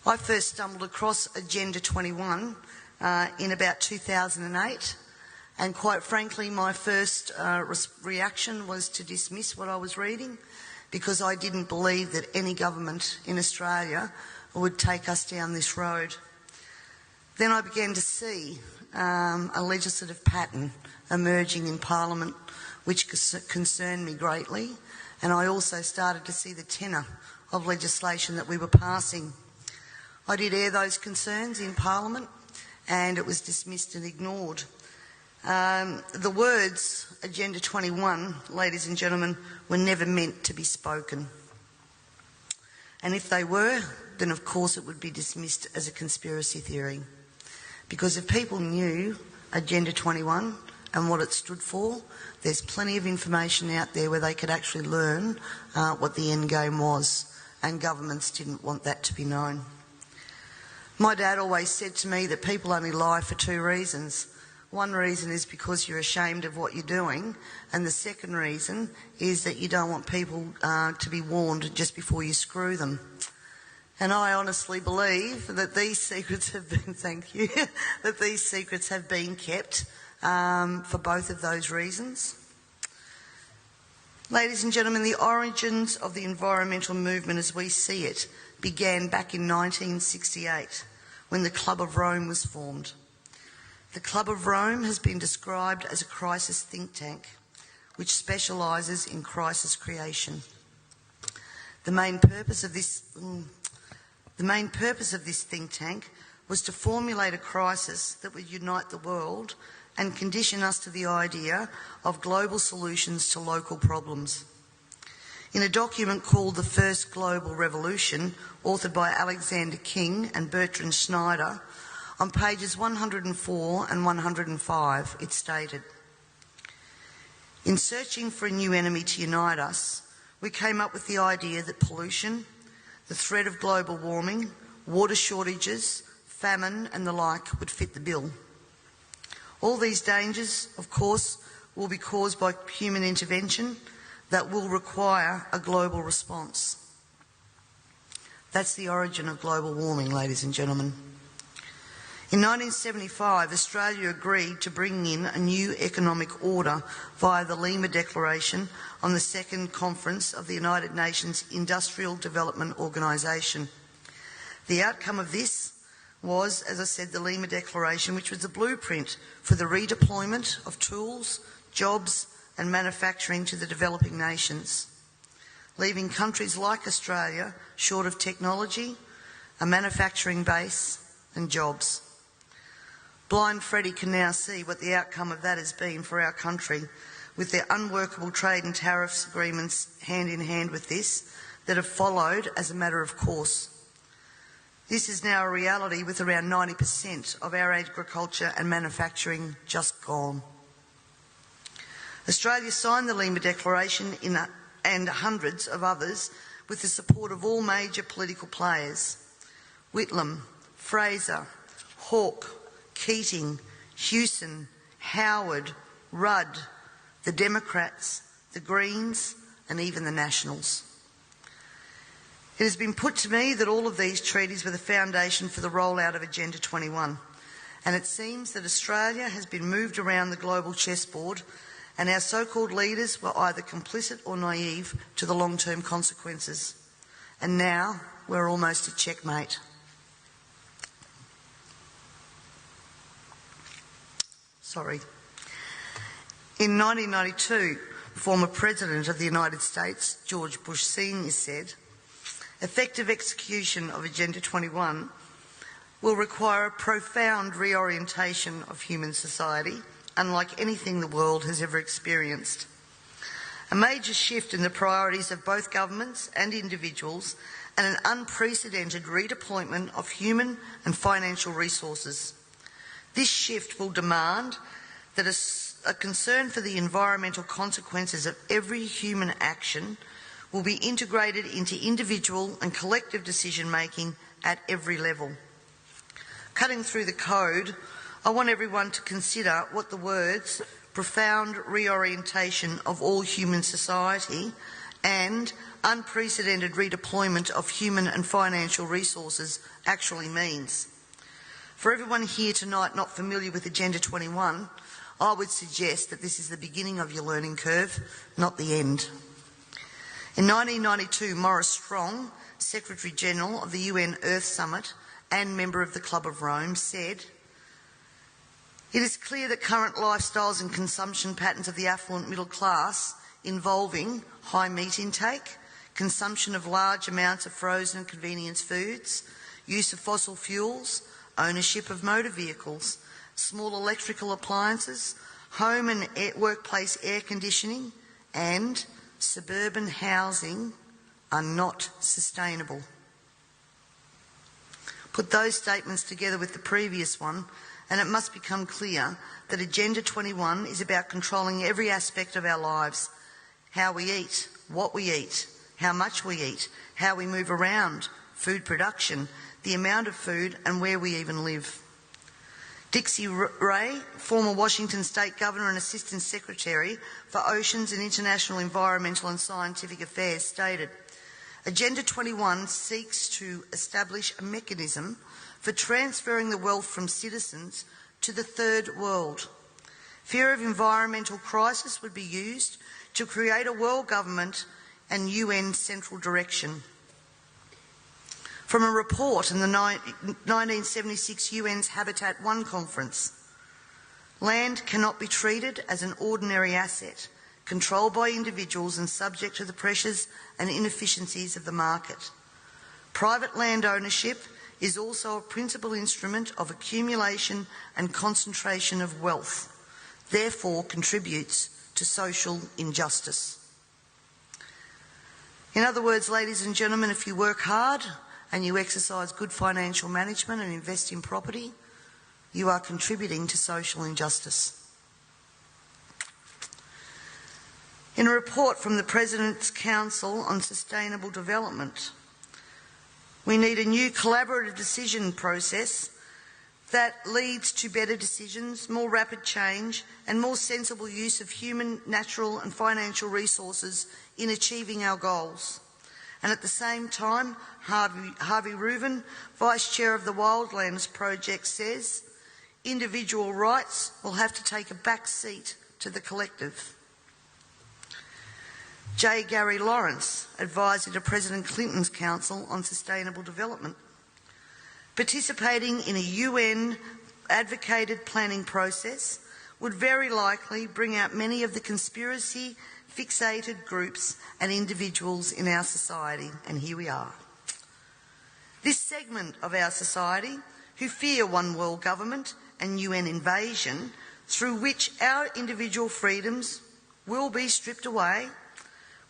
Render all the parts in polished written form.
I first stumbled across Agenda 21 in about 2008, and quite frankly my first reaction was to dismiss what I was reading, because I didn't believe that any government in Australia would take us down this road. Then I began to see a legislative pattern emerging in Parliament which concerned me greatly, and I also started to see the tenor of legislation that we were passing. I did air those concerns in Parliament, and it was dismissed and ignored. The words Agenda 21, ladies and gentlemen, were never meant to be spoken. And if they were, then of course it would be dismissed as a conspiracy theory. Because if people knew Agenda 21 and what it stood for, there's plenty of information out there where they could actually learn what the end game was, and governments didn't want that to be known. My dad always said to me that people only lie for two reasons. One reason is because you're ashamed of what you're doing, and the second reason is that you don't want people to be warned just before you screw them. And I honestly believe that these secrets have been, that these secrets have been kept for both of those reasons. Ladies and gentlemen, the origins of the environmental movement as we see it began back in 1968, when the Club of Rome was formed. The Club of Rome has been described as a crisis think tank, which specialises in crisis creation. The main purpose of this think tank was to formulate a crisis that would unite the world and condition us to the idea of global solutions to local problems. In a document called The First Global Revolution, authored by Alexander King and Bertrand Schneider, on pages 104 and 105, it stated, "In searching for a new enemy to unite us, we came up with the idea that pollution, the threat of global warming, water shortages, famine and the like would fit the bill. All these dangers, of course, will be caused by human intervention that will require a global response." That's the origin of global warming, ladies and gentlemen. In 1975, Australia agreed to bring in a new economic order via the Lima Declaration on the Second Conference of the United Nations Industrial Development Organisation. The outcome of this was, as I said, the Lima Declaration, which was the blueprint for the redeployment of tools, jobs and manufacturing to the developing nations, leaving countries like Australia short of technology, a manufacturing base and jobs. Blind Freddie can now see what the outcome of that has been for our country, with their unworkable trade and tariffs agreements hand in hand with this that have followed as a matter of course. This is now a reality, with around 90% of our agriculture and manufacturing just gone. Australia signed the Lima Declaration and hundreds of others with the support of all major political players: Whitlam, Fraser, Hawke, Keating, Hewson, Howard, Rudd, the Democrats, the Greens and even the Nationals. It has been put to me that all of these treaties were the foundation for the rollout of Agenda 21, and it seems that Australia has been moved around the global chessboard, and our so-called leaders were either complicit or naive to the long-term consequences. And now we're almost at checkmate. In 1992, the former President of the United States, George Bush Sr., said, "Effective execution of Agenda 21 will require a profound reorientation of human society, unlike anything the world has ever experienced. A major shift in the priorities of both governments and individuals, and an unprecedented redeployment of human and financial resources. This shift will demand that a concern for the environmental consequences of every human action will be integrated into individual and collective decision-making at every level." Cutting through the code, I want everyone to consider what the words "profound reorientation of all human society" and unprecedented redeployment of human and financial resources actually means. For everyone here tonight not familiar with Agenda 21, I would suggest that this is the beginning of your learning curve, not the end. In 1992, Maurice Strong, Secretary-General of the UN Earth Summit and member of the Club of Rome, said, "It is clear that current lifestyles and consumption patterns of the affluent middle class involving high meat intake, consumption of large amounts of frozen and convenience foods, use of fossil fuels, ownership of motor vehicles, small electrical appliances, home and workplace air conditioning, and suburban housing are not sustainable." Put those statements together with the previous one, and it must become clear that Agenda 21 is about controlling every aspect of our lives: how we eat, what we eat, how much we eat, how we move around, food production, the amount of food, and where we even live. Dixie Ray, former Washington State Governor and Assistant Secretary for Oceans and International Environmental and Scientific Affairs, stated, "Agenda 21 seeks to establish a mechanism for transferring the wealth from citizens to the third world. Fear of environmental crisis would be used to create a world government and UN central direction." From a report in the 1976 UN's Habitat 1 conference, land cannot be treated as an ordinary asset, controlled by individuals and subject to the pressures and inefficiencies of the market. Private land ownership is also a principal instrument of accumulation and concentration of wealth, therefore contributes to social injustice. In other words, ladies and gentlemen, if you work hard and you exercise good financial management and invest in property, you are contributing to social injustice. In a report from the President's Council on Sustainable Development, we need a new collaborative decision process that leads to better decisions, more rapid change, and more sensible use of human, natural and financial resources in achieving our goals. And at the same time, Harvey Reuven, Vice Chair of the Wildlands Project, says individual rights will have to take a back seat to the collective. J. Gary Lawrence, Advisor to President Clinton's Council on Sustainable Development, participating in a UN-advocated planning process would very likely bring out many of the conspiracy-fixated groups and individuals in our society, and here we are. This segment of our society, who fear one world government and UN invasion, through which our individual freedoms will be stripped away,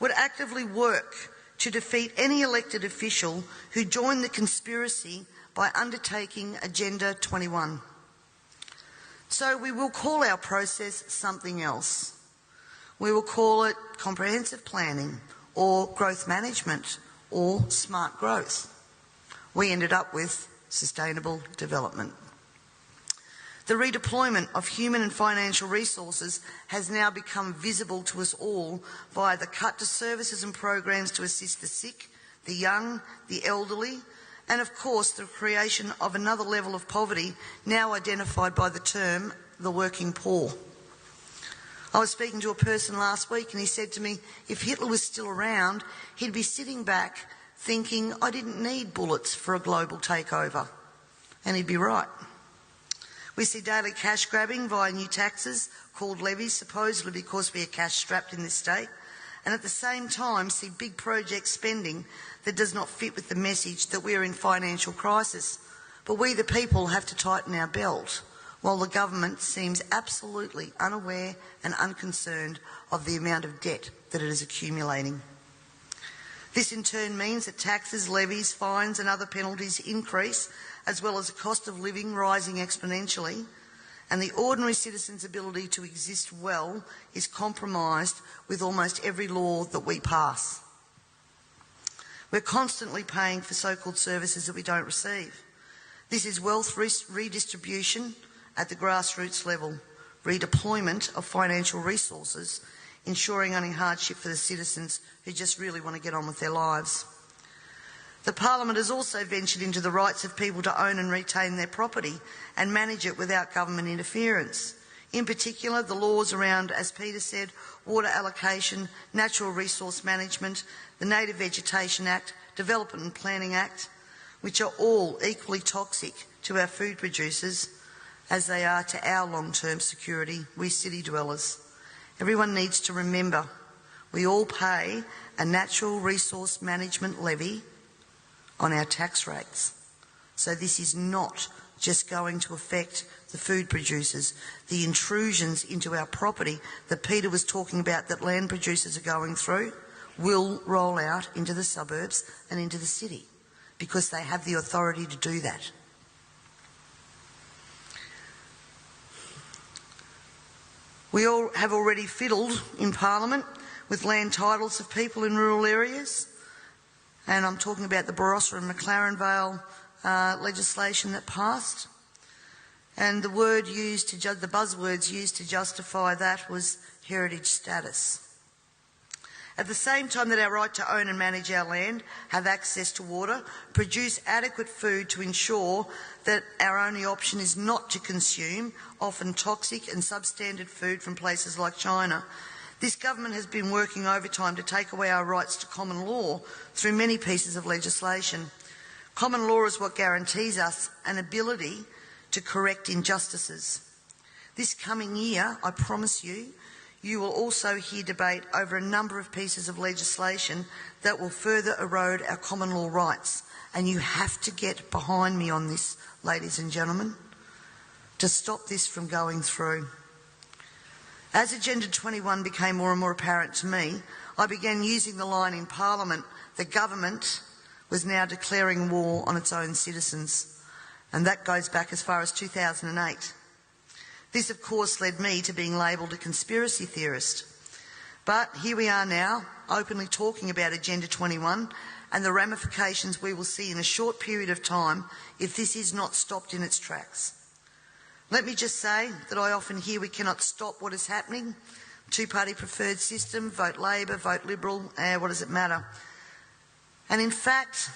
would actively work to defeat any elected official who joined the conspiracy by undertaking Agenda 21. So we will call our process something else. We will call it comprehensive planning or growth management or smart growth. We ended up with sustainable development. The redeployment of human and financial resources has now become visible to us all via the cut to services and programs to assist the sick, the young, the elderly, and of course the creation of another level of poverty now identified by the term the working poor. I was speaking to a person last week and he said to me, if Hitler was still around, he'd be sitting back thinking, I didn't need bullets for a global takeover. And he'd be right. We see daily cash grabbing via new taxes called levies, supposedly because we are cash strapped in this state, and at the same time see big project spending that does not fit with the message that we are in financial crisis. But we the people have to tighten our belt, while the government seems absolutely unaware and unconcerned of the amount of debt that it is accumulating. This in turn means that taxes, levies, fines and other penalties increase, as well as the cost of living rising exponentially, and the ordinary citizen's ability to exist well is compromised with almost every law that we pass. We're constantly paying for so-called services that we don't receive. This is wealth redistribution at the grassroots level, redeployment of financial resources ensuring only hardship for the citizens who just really want to get on with their lives. The Parliament has also ventured into the rights of people to own and retain their property and manage it without government interference. In particular, the laws around, as Peter said, water allocation, natural resource management, the Native Vegetation Act, Development and Planning Act, which are all equally toxic to our food producers as they are to our long-term security, we city dwellers. Everyone needs to remember we all pay a natural resource management levy on our tax rates. So this is not just going to affect the food producers. The intrusions into our property that Peter was talking about that land producers are going through will roll out into the suburbs and into the city because they have the authority to do that. We all have already fiddled in Parliament with land titles of people in rural areas, and I'm talking about the Barossa and McLaren Vale legislation that passed. And the buzzwords used to justify that was heritage status. At the same time that our right to own and manage our land, have access to water, produce adequate food to ensure that our only option is not to consume often toxic and substandard food from places like China, this government has been working overtime to take away our rights to common law through many pieces of legislation. Common law is what guarantees us an ability to correct injustices. This coming year, I promise you, you will also hear debate over a number of pieces of legislation that will further erode our common law rights. And you have to get behind me on this, ladies and gentlemen, to stop this from going through. As Agenda 21 became more and more apparent to me, I began using the line in Parliament, the government was now declaring war on its own citizens. And that goes back as far as 2008. This, of course, led me to being labelled a conspiracy theorist. But here we are now, openly talking about Agenda 21 and the ramifications we will see in a short period of time if this is not stopped in its tracks. Let me just say that I often hear we cannot stop what is happening. Two-party preferred system, vote Labor, vote Liberal, what does it matter? And in fact,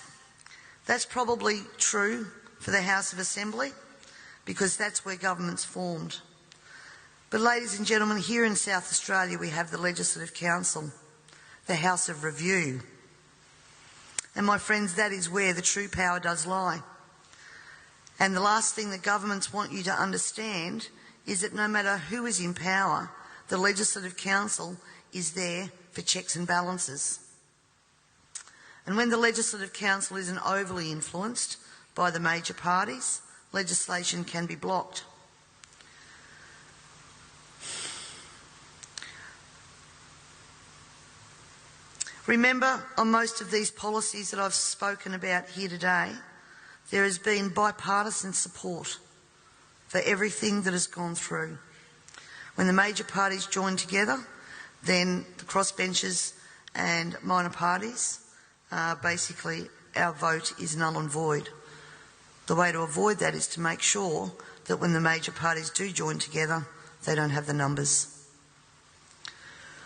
that's probably true for the House of Assembly, because that's where government's formed. But ladies and gentlemen, here in South Australia we have the Legislative Council, the House of Review. And my friends, that is where the true power does lie. And the last thing that governments want you to understand is that no matter who is in power, the Legislative Council is there for checks and balances. And when the Legislative Council isn't overly influenced by the major parties, legislation can be blocked. Remember, on most of these policies that I've spoken about here today, there has been bipartisan support for everything that has gone through. When the major parties join together, then the crossbenchers and minor parties, basically our vote is null and void. The way to avoid that is to make sure that when the major parties do join together, they don't have the numbers.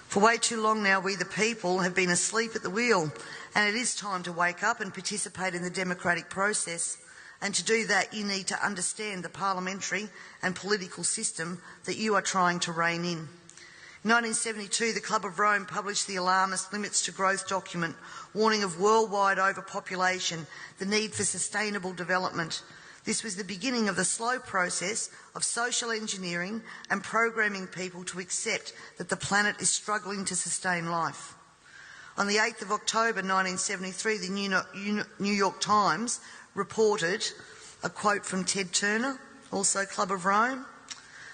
For way too long now, we the people have been asleep at the wheel, and it is time to wake up and participate in the democratic process. And to do that, you need to understand the parliamentary and political system that you are trying to rein in. In 1972, the Club of Rome published the alarmist Limits to Growth document, warning of worldwide overpopulation, the need for sustainable development. This was the beginning of the slow process of social engineering and programming people to accept that the planet is struggling to sustain life. On the 8th of October 1973, the New York Times reported a quote from Ted Turner, also Club of Rome.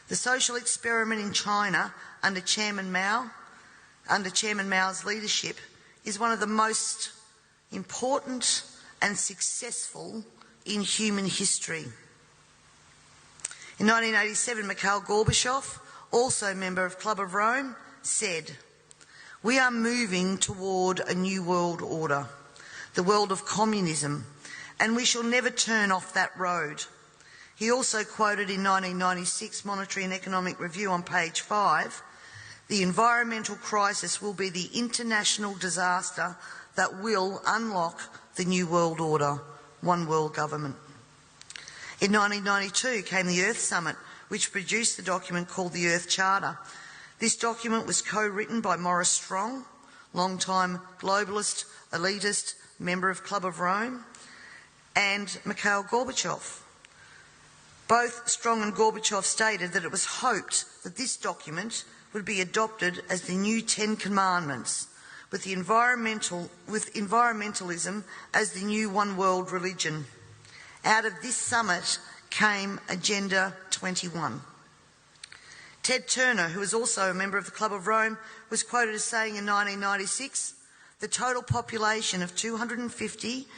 The social experiment in China under Chairman Mao's leadership is one of the most important and successful in human history. In 1987, Mikhail Gorbachev, also a member of Club of Rome, said, "We are moving toward a new world order, the world of communism, and we shall never turn off that road." He also quoted in 1996 Monetary and Economic Review on page 5, The environmental crisis will be the international disaster that will unlock the New World Order, one world government. In 1992 came the Earth Summit, which produced the document called the Earth Charter. This document was co-written by Maurice Strong, long-time globalist, elitist, member of Club of Rome, and Mikhail Gorbachev. Both Strong and Gorbachev stated that it was hoped that this document would be adopted as the new 10 Commandments, with environmentalism as the new one world religion. Out of this summit came Agenda 21. Ted Turner, who was also a member of the Club of Rome, was quoted as saying in 1996, "The total population of 250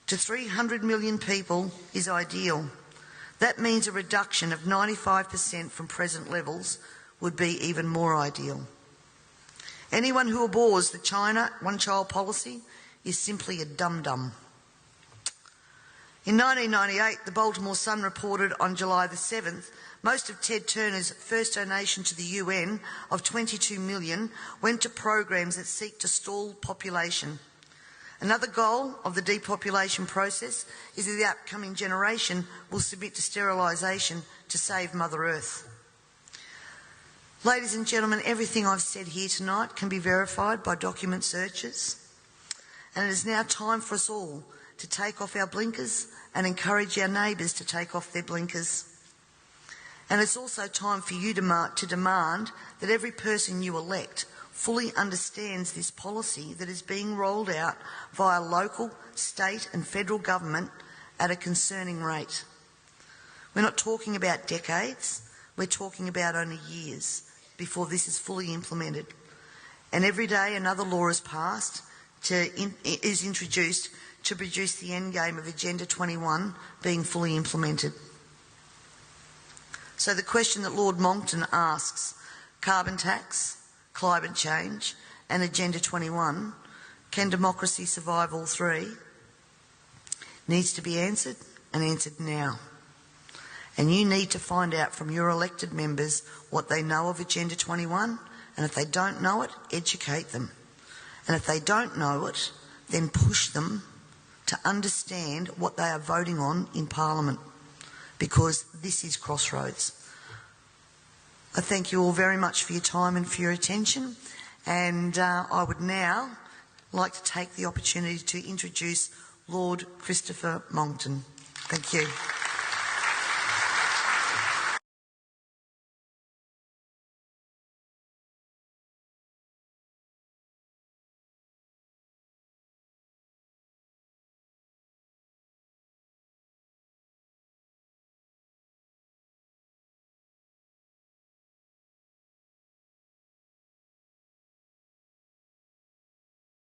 to 300 million people is ideal. That means a reduction of 95% from present levels would be even more ideal. Anyone who abhors the China one-child policy is simply a dum-dum." In 1998, the Baltimore Sun reported on July the 7th, most of Ted Turner's first donation to the UN of $22 million went to programs that seek to stall population. Another goal of the depopulation process is that the upcoming generation will submit to sterilisation to save Mother Earth. Ladies and gentlemen, everything I've said here tonight can be verified by document searches, and it is now time for us all to take off our blinkers and encourage our neighbours to take off their blinkers. And it's also time for you to demand that every person you elect fully understands this policy that is being rolled out via local, state and federal government at a concerning rate. We're not talking about decades, we're talking about only years before this is fully implemented. And every day another law is passed, is introduced to produce the endgame of Agenda 21 being fully implemented. So the question that Lord Monckton asks, carbon tax, climate change and Agenda 21, can democracy survive all three? Needs to be answered, and answered now. And you need to find out from your elected members what they know of Agenda 21, and if they don't know it, educate them. And if they don't know it, then push them to understand what they are voting on in Parliament, because this is crossroads. I thank you all very much for your time and for your attention, and I would now like to take the opportunity to introduce Lord Christopher Monckton. Thank you.